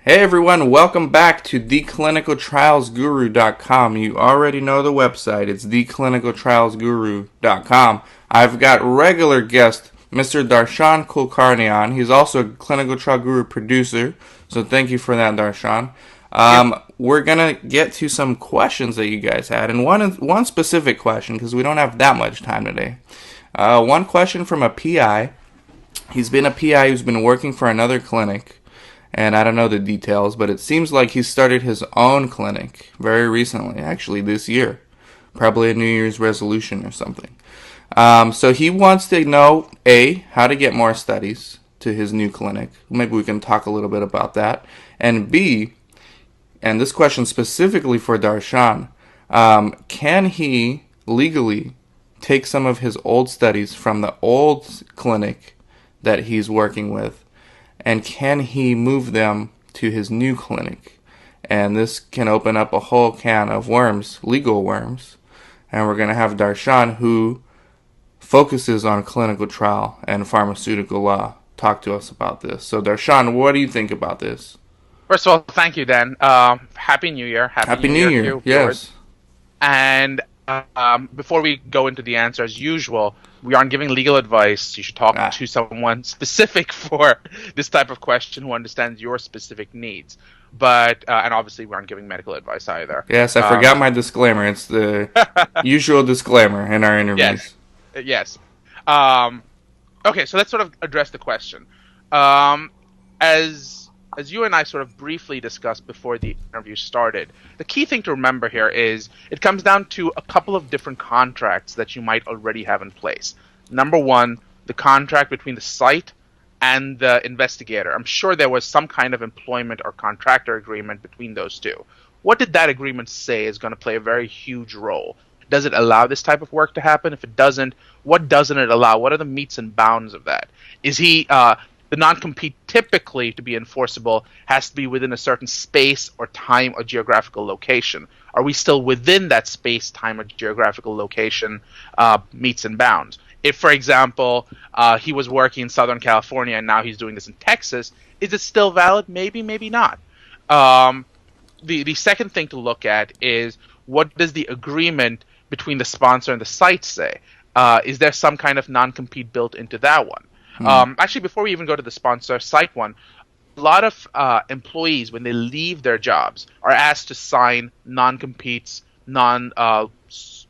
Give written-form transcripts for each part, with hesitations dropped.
Hey everyone, welcome back to theclinicaltrialsguru.com. You already know the website, it's theclinicaltrialsguru.com. I've got regular guest Mr. Darshan Kulkarni on. He's also a Clinical Trial Guru producer, so thank you for that, Darshan. Yep. We're gonna get to some questions that you guys had, and one specific question because we don't have that much time today. One question from a PI. He's been a PI who's been working for another clinic, and I don't know the details, but it seems like he started his own clinic very recently, actually this year. Probably a New Year's resolution or something. So he wants to know A, how to get more studies to his new clinic. Maybe we can talk a little bit about that. And B, and this question specifically for Darshan, can he legally take some of his old studies from the old clinic that he's working with, and can he move them to his new clinic? And this can open up a whole can of worms, legal worms. And we're going to have Darshan, who focuses on clinical trial and pharmaceutical law, talk to us about this. So, Darshan, what do you think about this? First of all, thank you, Dan. Happy New Year. Happy Happy New New Year to Year. you, viewers. Yes. And before we go into the answer, as usual, we aren't giving legal advice. You should talk Ah, to someone specific for this type of question who understands your specific needs. But and obviously, we aren't giving medical advice either. yes, I Um, forgot my disclaimer. It's the usual disclaimer in our yes, interviews. yes. Um, okay, so let's sort of address the question. Um, as you and I sort of briefly discussed before the interview started, the key thing to remember here is it comes down to a couple of different contracts that you might already have in place. Number one, the contract between the site and the investigator. I'm sure there was some kind of employment or contractor agreement between those two. What did that agreement say is going to play a very huge role? Does it allow this type of work to happen? If it doesn't, what doesn't it allow? What are the metes and bounds of that? Is he the non-compete typically to be enforceable has to be within a certain space or time or geographical location. Are we still within that space, time, or geographical location meets and bounds? If, for example, he was working in Southern California and now he's doing this in Texas, is it still valid? Maybe, maybe not. Um, the second thing to look at is what does the agreement between the sponsor and the site say? Is there some kind of non-compete built into that one? Hmm. Actually, before we even go to the sponsor site one, a lot of employees, when they leave their jobs, are asked to sign non-competes,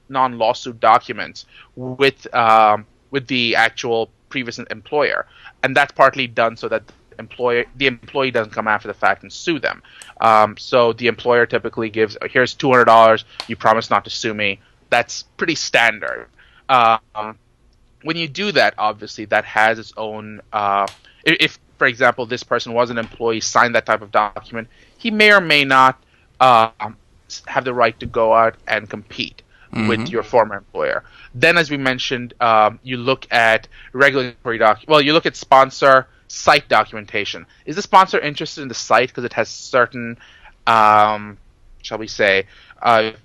non-lawsuit documents with the actual previous employer, and that's partly done so that the employee doesn't come after the fact and sue them. So the employer typically gives, here's $200, you promise not to sue me. That's pretty standard. Um, when you do that, obviously that has its own. If, for example, this person was an employee, signed that type of document, he may or may not have the right to go out and compete with Mm-hmm. your former employer. Then, as we mentioned, you look at regulatory Well, you look at sponsor site documentation. Is the sponsor interested in the site because it has certain, shall we say,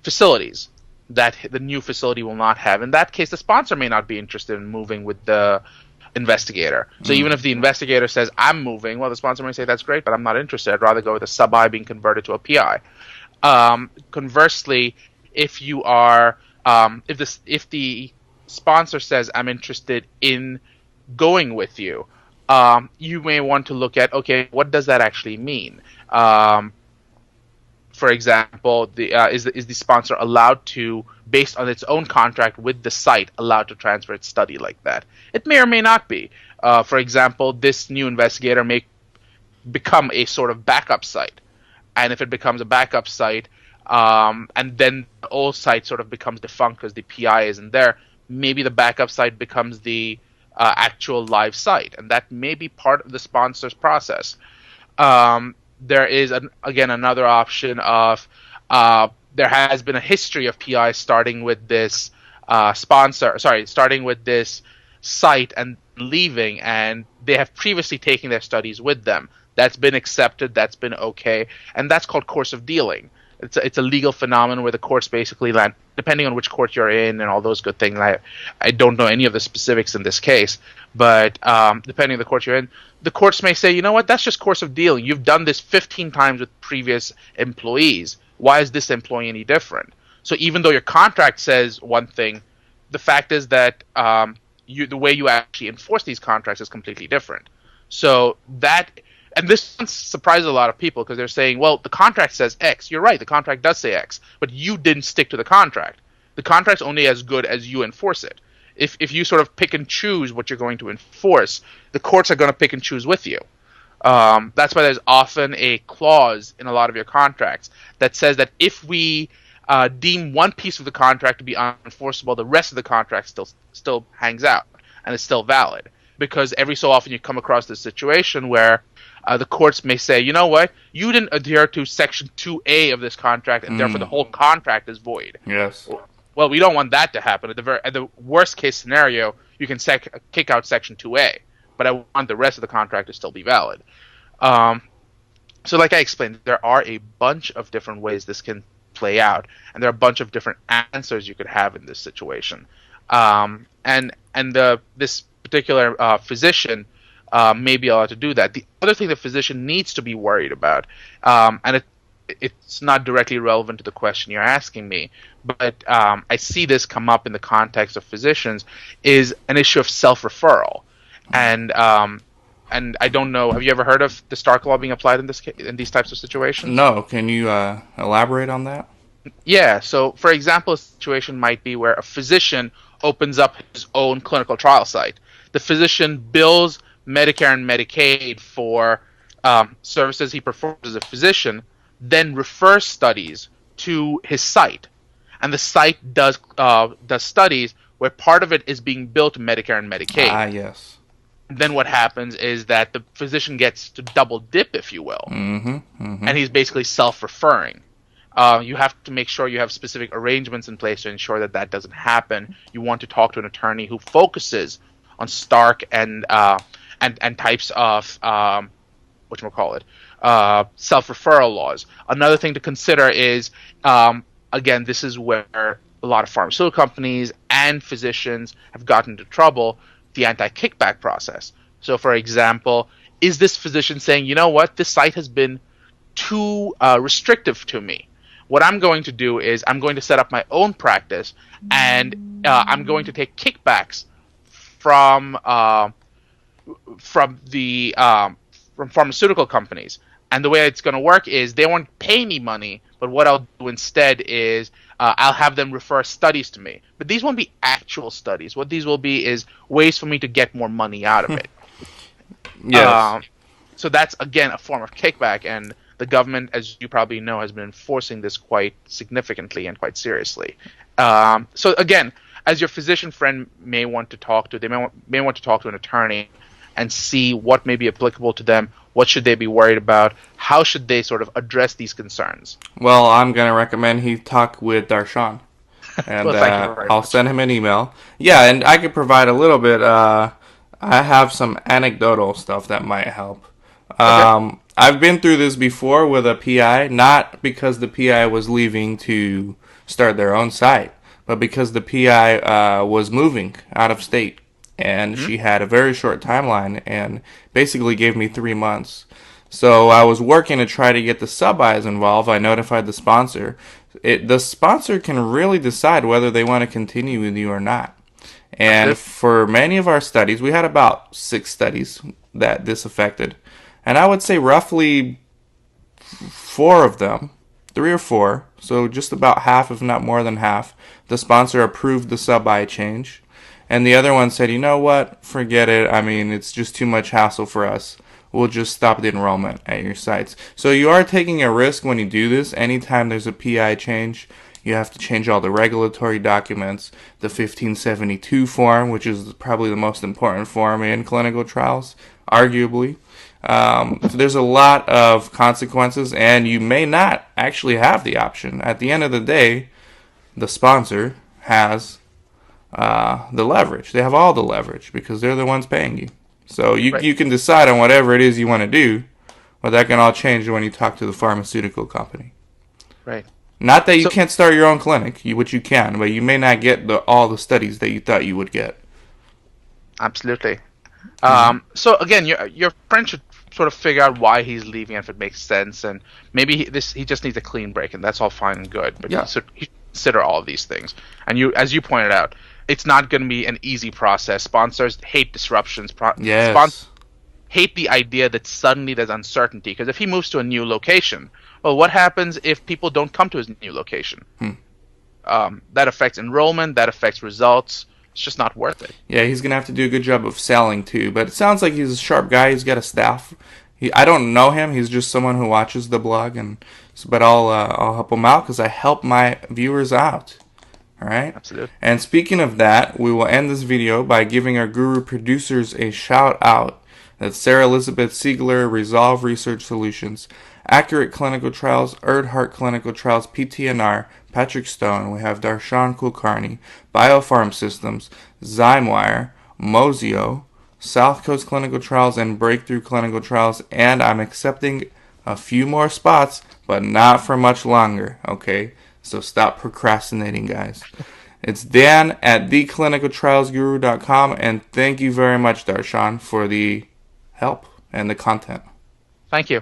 facilities that the new facility will not have? In that case, the sponsor may not be interested in moving with the investigator. So even if the investigator says, I'm moving, well, the sponsor may say, that's great, but I'm not interested. I'd rather go with a sub-I being converted to a PI. Conversely, if you are, if the sponsor says, I'm interested in going with you, you may want to look at, okay, what does that actually mean? For example, is the sponsor allowed to, based on its own contract with the site, allowed to transfer its study like that? It may or may not be. For example, this new investigator may become a sort of backup site, and if it becomes a backup site, and then the old site sort of becomes defunct because the PI isn't there, maybe the backup site becomes the actual live site, and that may be part of the sponsor's process. There is again another option of there has been a history of PI starting with this starting with this site and leaving, and they have previously taken their studies with them. That's been accepted, that's been okay, and that's called course of dealing. It's a legal phenomenon where the courts basically land, depending on which court you're in and all those good things. I don't know any of the specifics in this case, but depending on the court you're in, the courts may say, you know what, that's just course of dealing. You've done this 15 times with previous employees. Why is this employee any different? So even though your contract says one thing, the fact is that the way you actually enforce these contracts is completely different. So that, and this surprises a lot of people because they're saying, well, the contract says X. You're right, the contract does say X, but you didn't stick to the contract. The contract's only as good as you enforce it. If you sort of pick and choose what you're going to enforce, the courts are going to pick and choose with you. That's why there's often a clause in a lot of your contracts that says that if we deem one piece of the contract to be unenforceable, the rest of the contract still hangs out and is still valid. Because every so often you come across this situation where the courts may say, you know what, you didn't adhere to Section 2A of this contract, and therefore the whole contract is void. Yes. Well, we don't want that to happen. At the worst case scenario, you can kick out Section 2A, but I want the rest of the contract to still be valid. So like I explained, there are a bunch of different ways this can play out, and there are a bunch of different answers you could have in this situation. This particular physician may be allowed to do that. The other thing the physician needs to be worried about, and it's not directly relevant to the question you're asking me, but I see this come up in the context of physicians, is an issue of self-referral. And I don't know, have you ever heard of the Stark Law being applied in these types of situations? No. Can you elaborate on that? Yeah. So, for example, a situation might be where a physician opens up his own clinical trial site. The physician bills Medicare and Medicaid for services he performs as a physician, then refers studies to his site. And the site does studies where part of it is being billed to Medicare and Medicaid. Ah, yes. Then what happens is that the physician gets to double dip, if you will. And he's basically self-referring. You have to make sure you have specific arrangements in place to ensure that that doesn't happen. You want to talk to an attorney who focuses on Stark and types of self-referral laws. Another thing to consider is, again, this is where a lot of pharmaceutical companies and physicians have gotten into trouble, the anti-kickback process. So, for example, is this physician saying, you know what, this site has been too restrictive to me? What I'm going to do is I'm going to set up my own practice, and I'm going to take kickbacks from pharmaceutical companies. And the way it's going to work is they won't pay me money, but what I'll do instead is I'll have them refer studies to me. But these won't be actual studies. What these will be is ways for me to get more money out of it. Yes. So that's, again, a form of kickback, and the government, as you probably know, has been enforcing this quite significantly and quite seriously. So again, as your physician friend may want to talk to, they may want to talk to an attorney and see what may be applicable to them. What should they be worried about? How should they sort of address these concerns? Well, I'm going to recommend he talk with Darshan. And Well, thank you very I'll much. send him an email. Yeah, and I could provide a little bit. I have some anecdotal stuff that might help. I've been through this before with a PI, not because the PI was leaving to start their own site, but because the PI was moving out of state. And she had a very short timeline and basically gave me 3 months. So I was working to try to get the sub-Is involved. I notified the sponsor. The sponsor can really decide whether they want to continue with you or not. And for many of our studies, we had about 6 studies that this affected. And I would say roughly 4 of them, 3 or 4, so just about half, if not more than half, the sponsor approved the sub-I change. And the other one said, you know what, forget it. I mean, it's just too much hassle for us. We'll just stop the enrollment at your sites. So you are taking a risk when you do this. Anytime there's a PI change, you have to change all the regulatory documents, the 1572 form, which is probably the most important form in clinical trials, arguably. So there's a lot of consequences, and you may not actually have the option. At the end of the day, the sponsor has the leverage. They have all the leverage because they're the ones paying you. So you can decide on whatever it is you want to do, but that can all change when you talk to the pharmaceutical company. Right. Not that you So can't start your own clinic, which you can, but you may not get all the studies that you thought you would get. absolutely. Mhm. So again, your friend should sort of figure out why he's leaving and if it makes sense, and maybe he just needs a clean break, and that's all fine and good. But Yeah. he should consider all of these things. And as you pointed out, it's not going to be an easy process. Sponsors hate disruptions. Sponsors Yes. hate the idea that suddenly there's uncertainty. Because if he moves to a new location, well, what happens if people don't come to his new location? Hmm. That affects enrollment. That affects results. It's just not worth it. Yeah, he's gonna have to do a good job of selling too. But it sounds like he's a sharp guy. He's got a staff. I don't know him. He's just someone who watches the blog, but I'll help him out because I help my viewers out. All right. Absolutely. And speaking of that, we will end this video by giving our guru producers a shout out. That's Sarah Elizabeth Siegler, Resolve Research Solutions, Accurate Clinical Trials, Erdhart Clinical Trials, PTNR, Patrick Stone. We have Darshan Kulkarni, Biopharm Systems, Zymewire, Mozio, South Coast Clinical Trials, and Breakthrough Clinical Trials. And I'm accepting a few more spots, but not for much longer, okay? So stop procrastinating, guys. It's Dan at theclinicaltrialsguru.com, and thank you very much, Darshan, for the help and the content. Thank you.